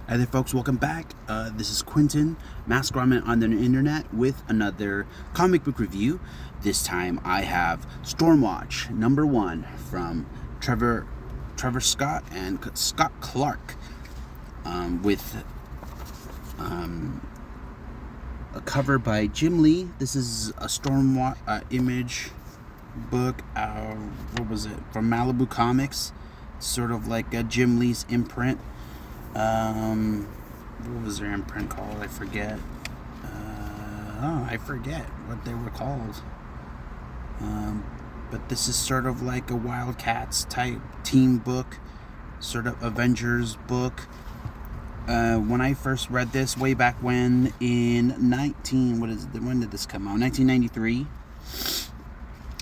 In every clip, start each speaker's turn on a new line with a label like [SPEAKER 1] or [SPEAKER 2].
[SPEAKER 1] Hi there, folks. Welcome back. This is Quentin, Mask Ramen on the internet, with another comic book review. This time I have Stormwatch #1 from Trevor Scott and Scott Clark, with a cover by Jim Lee. This is a Stormwatch image book. What was it? From Malibu Comics. Sort of like a Jim Lee's imprint. What was their imprint called? I forget. I forget what they were called. But this is sort of like a Wildcats type team book, sort of Avengers book. When I first read this way back when in when did this come out? 1993.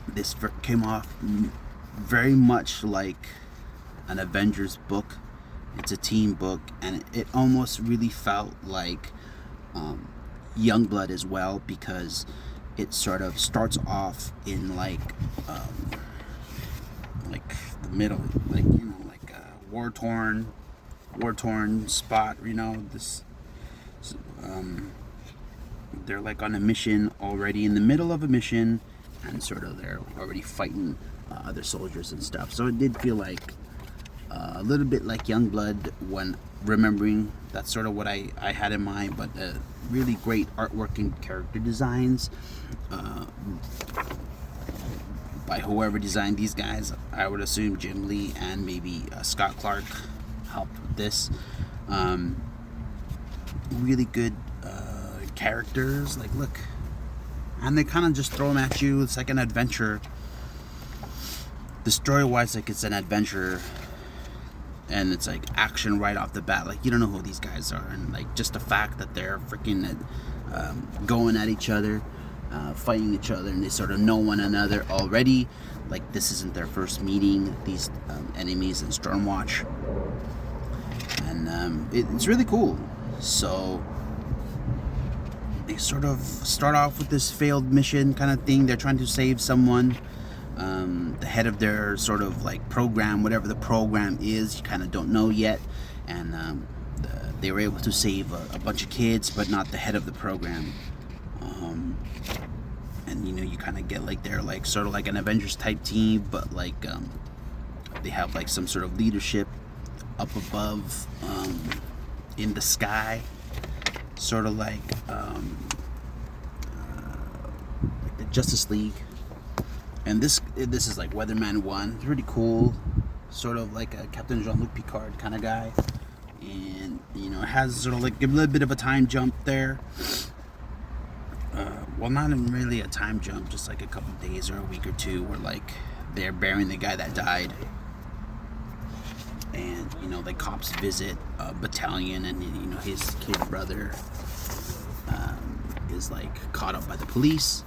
[SPEAKER 1] This came off very much like an Avengers book. It's a team book, and it almost really felt like Youngblood as well, because it sort of starts off in like the middle, like a war torn spot. They're like on a mission already, in the middle of a mission, and sort of they're already fighting other soldiers and stuff. So it did feel like a little bit like Youngblood when remembering. That's sort of what I had in mind, but really great artwork and character designs by whoever designed these guys. I would assume Jim Lee and maybe Scott Clark helped with this. Really good characters, like look, and they kind of just throw them at you. It's like an adventure. The story wise, like it's an adventure, and it's like action right off the bat. Like you don't know who these guys are, and like just the fact that they're freaking going at each other, fighting each other, and they sort of know one another already. Like this isn't their first meeting, these enemies in Stormwatch, and it's really cool. So they sort of start off with this failed mission kind of thing. They're trying to save someone. The head of their sort of like program, whatever the program is, you kind of don't know yet, and they were able to save a bunch of kids, but not the head of the program. And you kind of get like they're like sort of like an Avengers type team, but like they have like some sort of leadership up above in the sky, sort of like the Justice League. And this is like Weatherman 1. It's pretty cool, sort of like a Captain Jean-Luc Picard kind of guy, and it has sort of like a little bit of a time jump there. Well, not really a time jump, just like a couple days or a week or two, where like they're burying the guy that died, and the cops visit a battalion, and his kid brother is like caught up by the police,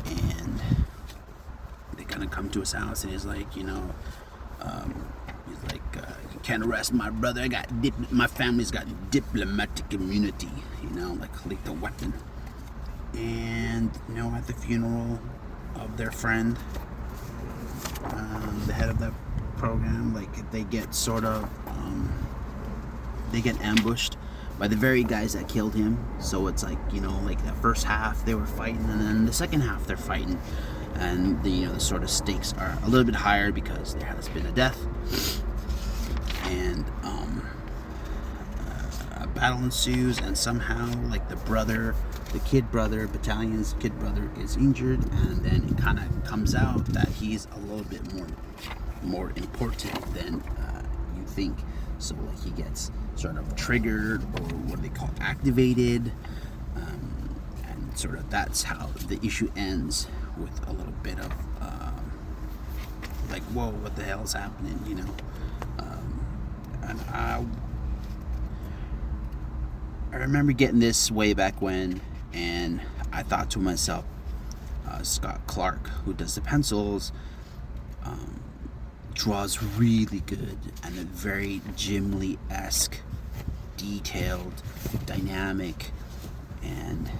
[SPEAKER 1] and kind of come to his house, and he's like, you can't arrest my brother. My family's got diplomatic immunity, like lethal weapon. And at the funeral of their friend, the head of the program, like they get sort of they get ambushed by the very guys that killed him. So it's like like the first half they were fighting, and then the second half they're fighting. And the sort of stakes are a little bit higher because there has been a death, and a battle ensues, and somehow like the battalion's kid brother is injured, and then it kind of comes out that he's a little bit more important than you think. So like he gets sort of triggered, or what they call activated, and sort of that's how the issue ends, with a little bit of like, whoa, what the hell is happening, and I remember getting this way back when, and I thought to myself, Scott Clark, who does the pencils, draws really good, and a very Jim Lee-esque, detailed, dynamic, and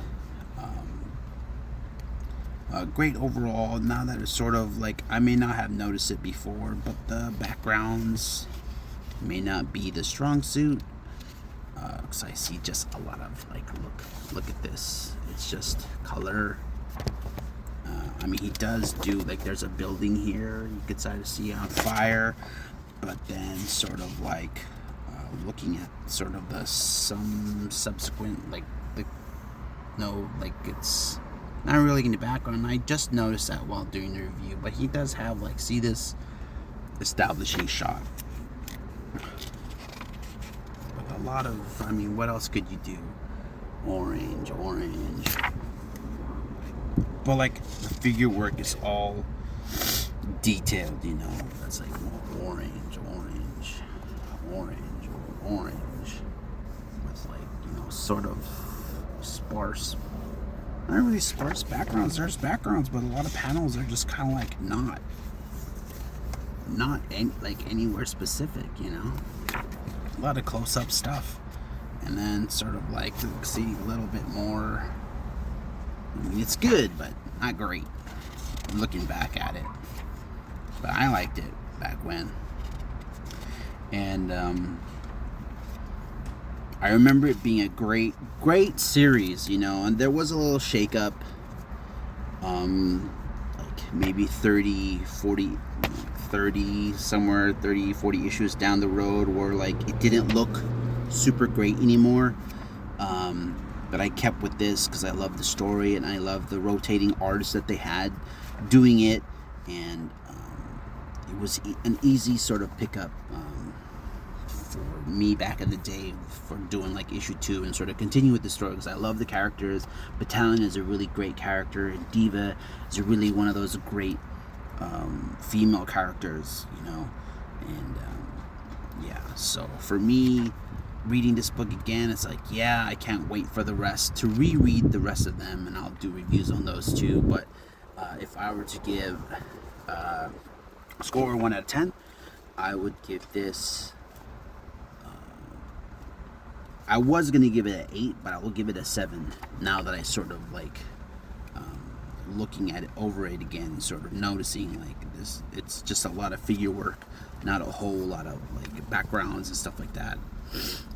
[SPEAKER 1] great overall. Now that it's sort of like, I may not have noticed it before, but the backgrounds may not be the strong suit, because I see just a lot of like, look at this. It's just color. I mean, he does do, like, there's a building here you could sort of see on fire, but then sort of like looking at sort of some subsequent, like, it's not really in the background. I just noticed that while doing the review, but he does have, like, see this establishing shot. But a lot of, I mean, what else could you do? Orange. But like the figure work is all detailed, you know. That's like orange. With, like, you know, sort of sparse, not really sparse backgrounds. There's backgrounds, but a lot of panels are just kind of like not anywhere specific, you know. A lot of close-up stuff, and then sort of like see a little bit more. I mean, it's good, but not great looking back at it. But I liked it back when. And I remember it being a great series, you know. And there was a little shake-up. Like maybe 30, 40 issues down the road where, like, it didn't look super great anymore. But I kept with this because I love the story and I love the rotating artists that they had doing it, and it was an easy sort of pickup for me back in the day for doing like issue 2 and sort of continue with the story, because I love the characters. Battalion is a really great character, and Diva is really one of those great female characters, you know. And yeah, so for me, reading this book again, it's like, yeah, I can't wait for the rest, to reread the rest of them, and I'll do reviews on those too. But if I were to give a score 1 out of 10, I would give this, I was going to give it an 8, but I will give it a 7 now that I sort of like looking at it over it again, sort of noticing like this, it's just a lot of figure work, not a whole lot of like backgrounds and stuff like that.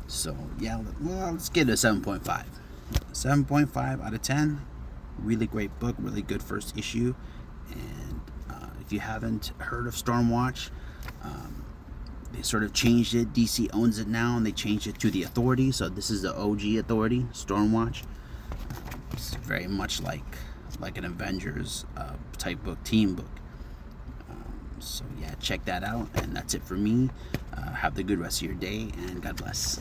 [SPEAKER 1] So yeah, well, let's give it a 7.5. 7.5 out of 10. Really great book, really good first issue. And if you haven't heard of Stormwatch, they sort of changed it. DC owns it now, and they changed it to the Authority. So this is the OG Authority, Stormwatch. It's very much like an Avengers type book, team book. So yeah, check that out. And that's it for me. Have the good rest of your day, and God bless.